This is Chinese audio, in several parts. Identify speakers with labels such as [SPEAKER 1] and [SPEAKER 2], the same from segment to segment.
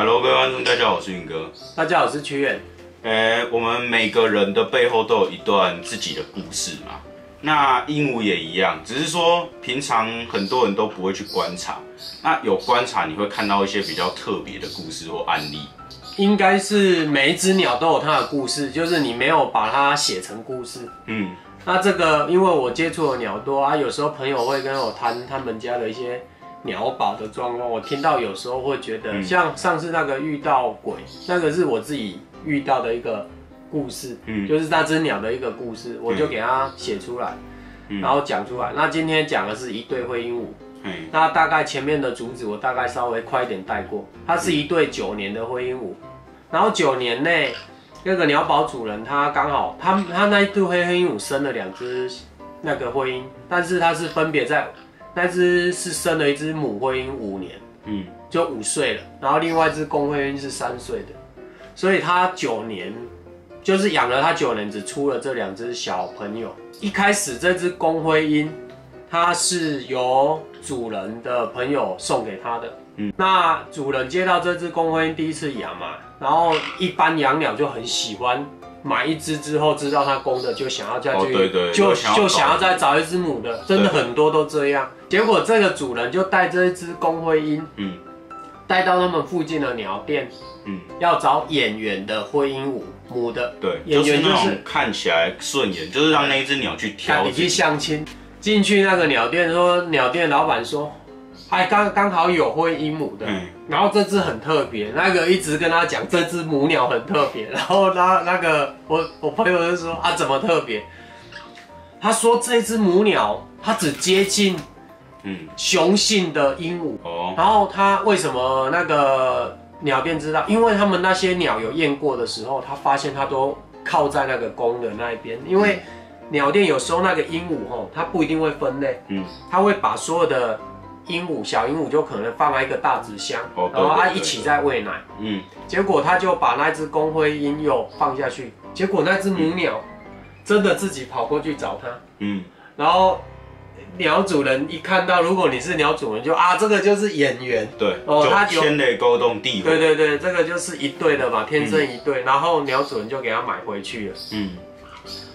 [SPEAKER 1] Hello， 各位观众，大家好，我是云哥。
[SPEAKER 2] 大家好，我是曲远。
[SPEAKER 1] 我们每个人的背后都有一段自己的故事嘛。那鹦鹉也一样，只是说平常很多人都不会去观察。那有观察，你会看到一些比较特别的故事或案例。
[SPEAKER 2] 应该是每一只鸟都有它的故事，就是你没有把它写成故事。那这个因为我接触的鸟多啊，有时候朋友会跟我谈他们家的一些鸟宝的状况，我听到有时候会觉得，像上次那个遇到鬼，那个是我自己遇到的一个故事，就是那只鸟的一个故事，我就给它写出来，然后讲出来。那今天讲的是一对灰鹦鹉，那大概前面的主旨我大概稍微快一点带过，它是一对9年的灰鹦鹉，然后9年内那个鸟宝主人他刚好他那一对灰鹦鹉生了2只那个灰鹰，但是它是分别在那只是生了一只母灰鹰5年，就5岁了，然后另外一只公灰鹰是3岁的，所以它9年就是养了它9年，只出了这2只小朋友。一开始这只公灰鹰它是由主人的朋友送给他的，那主人接到这只公灰鹰第一次养嘛，然后一般养鸟就很喜欢买一只之后知道它公的就想要再去，就想要再找一只母的，真的很多都这样。结果这个主人就带这一只公灰鹰，带到他们附近的鸟店，要找眼缘的灰鹦鹉母的，
[SPEAKER 1] 对，就是那种看起来顺眼，就是让那一只鸟去挑。
[SPEAKER 2] 你去相亲，进去那个鸟店说，鸟店老板说，哎，刚好有灰鹦鹉的，然后这只很特别，那个一直跟他讲这只母鸟很特别，然后那个我朋友就说啊怎么特别？他说这只母鸟它只接近雄性的鹦鹉，然后他为什么那个鸟店知道？因为他们那些鸟有验过的时候，他发现它都靠在那个公的那一边，因为鸟店有时候那个鹦鹉吼，它不一定会分类，它会把所有的小鹦鹉就可能放在一个大纸箱，然后它一起在喂奶，结果他就把那只公灰鹰又放下去，结果那只母鸟真的自己跑过去找它，然后鸟主人一看到，如果你是鸟主人就啊这个就是眼缘，
[SPEAKER 1] 对，它天雷勾动地火，
[SPEAKER 2] 对，这个就是一对的嘛，天生一对，然后鸟主人就给它买回去了，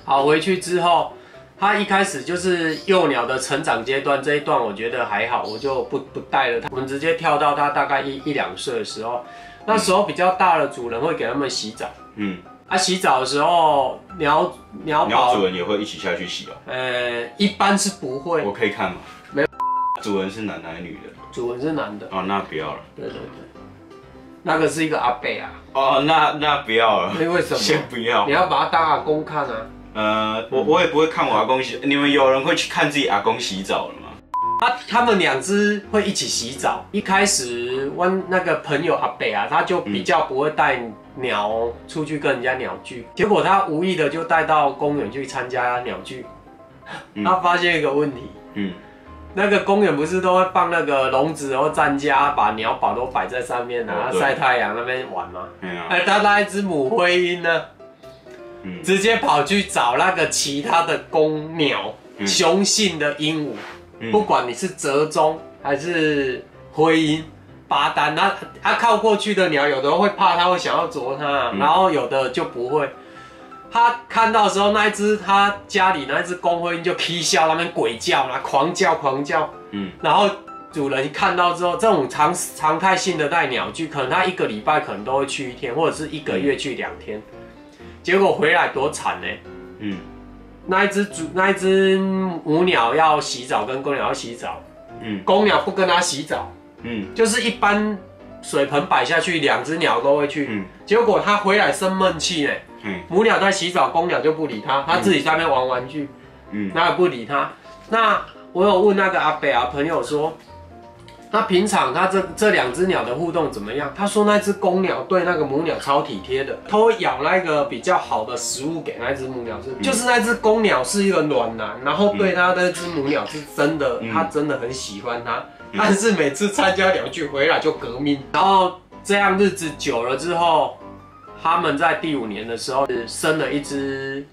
[SPEAKER 2] 好，回去之后。它一开始就是幼鸟的成长阶段，这一段我觉得还好，我就不带了它。我们直接跳到它大概1、2岁的时候，那时候比较大的主人会给他们洗澡。洗澡的时候，鸟
[SPEAKER 1] 主人也会一起下去洗哦。
[SPEAKER 2] 一般是不会。
[SPEAKER 1] 我可以看吗？
[SPEAKER 2] 没有。
[SPEAKER 1] 主人是男的还是女的？
[SPEAKER 2] 主人是男的。
[SPEAKER 1] 哦，那不要了。
[SPEAKER 2] 对，那个是一个阿伯啊。
[SPEAKER 1] 哦，那不要了。
[SPEAKER 2] 为什么？
[SPEAKER 1] 先不要。
[SPEAKER 2] 你要把它当阿公看啊。
[SPEAKER 1] 我也不会看我阿公洗，你们有人会去看自己阿公洗澡了吗？
[SPEAKER 2] 他们2只会一起洗澡。一开始那个朋友阿北啊，他就比较不会带鸟出去跟人家鸟聚，结果他无意的就带到公园去参加鸟聚。他发现一个问题，那个公园不是都会放那个笼子或站架，把鸟宝都摆在上面啊，晒太阳那边玩吗？他那一只母灰鹰呢？直接跑去找那个其他的公鸟，雄性的鹦鹉，不管你是折中还是灰鹰、巴丹，它靠过去的鸟，有的会怕，它会想要啄它，然后有的就不会。他看到的时候，那一只他家里那一只公灰鹰就啼笑，那边鬼叫啦，狂叫，然后主人看到之后，这种常态性的带鸟聚，可能他1个礼拜可能都会去1天，或者是1个月去2天。结果回来多惨呢！那一只母鸟要洗澡，跟公鸟要洗澡，公鸟不跟它洗澡，就是一般水盆摆下去，2只鸟都会去，结果它回来生闷气呢，母鸟在洗澡，公鸟就不理它，它自己在那边玩玩具，那也不理它。那我有问那个阿北啊朋友说，那平常它这2只鸟的互动怎么样？他说那只公鸟对那个母鸟超体贴的，它会咬那个比较好的食物给那只母鸟吃。就是那只公鸟是一个暖男，然后对它那只母鸟是真的，它真的很喜欢它。但是每次参加鸟聚回来就革命，然后这样日子久了之后，他们在第5年的时候生了一只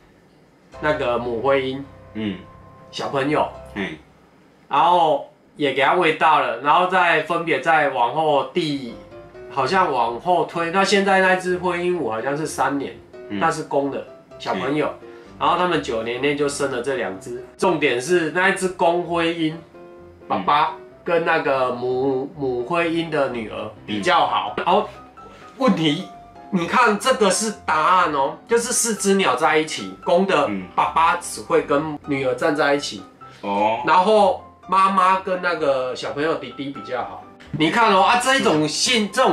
[SPEAKER 2] 那个母灰鹰，小朋友，然后也给它喂大了，然后再分别再往后第好像往后推，那现在那只灰鹦鹉好像是3年，那是公的小朋友，然后他们9年内就生了这2只。重点是那一只公灰鹰，爸爸跟那个母灰鹰的女儿比较好。然后问题，你看这个是答案哦，就是4只鸟在一起，公的爸爸只会跟女儿站在一起，然后妈妈跟那个小朋友弟弟比较好。你看哦这种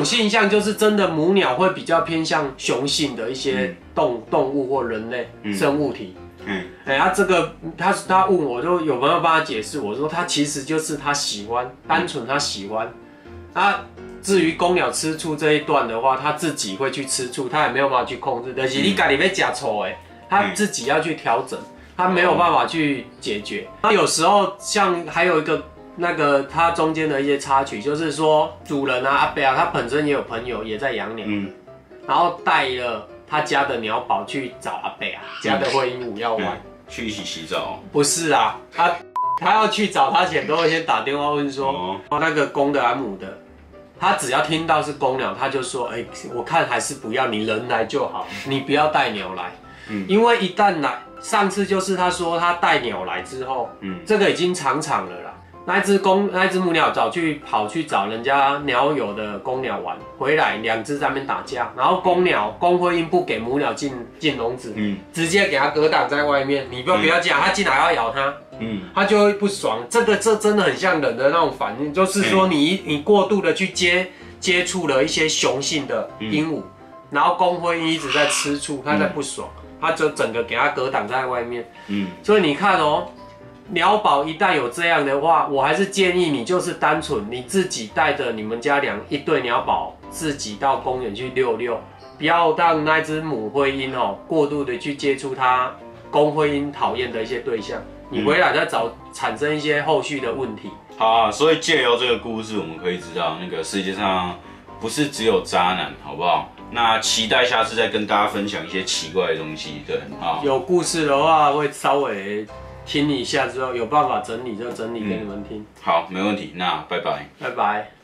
[SPEAKER 2] 现象就是真的母鸟会比较偏向雄性的一些动物或人类生物体。这个他问我就有没有帮他解释，我说他其实就是他喜欢，单纯他喜欢。至于公鸟吃醋这一段的话，他自己会去吃醋，他也没有办法去控制。但是你家里面吃醋他自己要去调整，他没有办法去解决。那有时候像还有一个。那个它中间的一些插曲，就是说主人阿伯他本身也有朋友也在养鸟，然后带了他家的鸟宝去找阿伯家的灰鹦鹉要玩，
[SPEAKER 1] 去一起洗澡。
[SPEAKER 2] 不是啊，他要去找他前都会先打电话问说，那个公的还是母的，他只要听到是公鸟，他就说，我看还是不要，你人来就好，你不要带鸟来，因为一旦来，上次就是他说他带鸟来之后，这个已经常了啦。那一只母鸟跑去找人家鸟友的公鸟玩，回来2只在那边打架，然后公灰鹰不给母鸟进笼子，直接给它隔挡在外面。你不要讲，它进来要咬它，它就会不爽。这真的很像人的那种反应，就是说你过度的去接触了一些雄性的鹦鹉，然后公灰鹰一直在吃醋，它在不爽，它就整个给它隔挡在外面。所以你看哦。鸟宝一旦有这样的话，我还是建议你就是单纯你自己带着你们家一对鸟宝自己到公园去遛，不要让那只母灰鹰过度的去接触它公灰鹰讨厌的一些对象，你回来再产生一些后续的问题。
[SPEAKER 1] 好借由这个故事，我们可以知道那个世界上不是只有渣男，好不好？那期待下次再跟大家分享一些奇怪的东西，对啊。
[SPEAKER 2] 有故事的话会稍微。听一下之后有办法整理就整理给你们听。
[SPEAKER 1] 好，没问题。那拜拜。
[SPEAKER 2] 拜拜。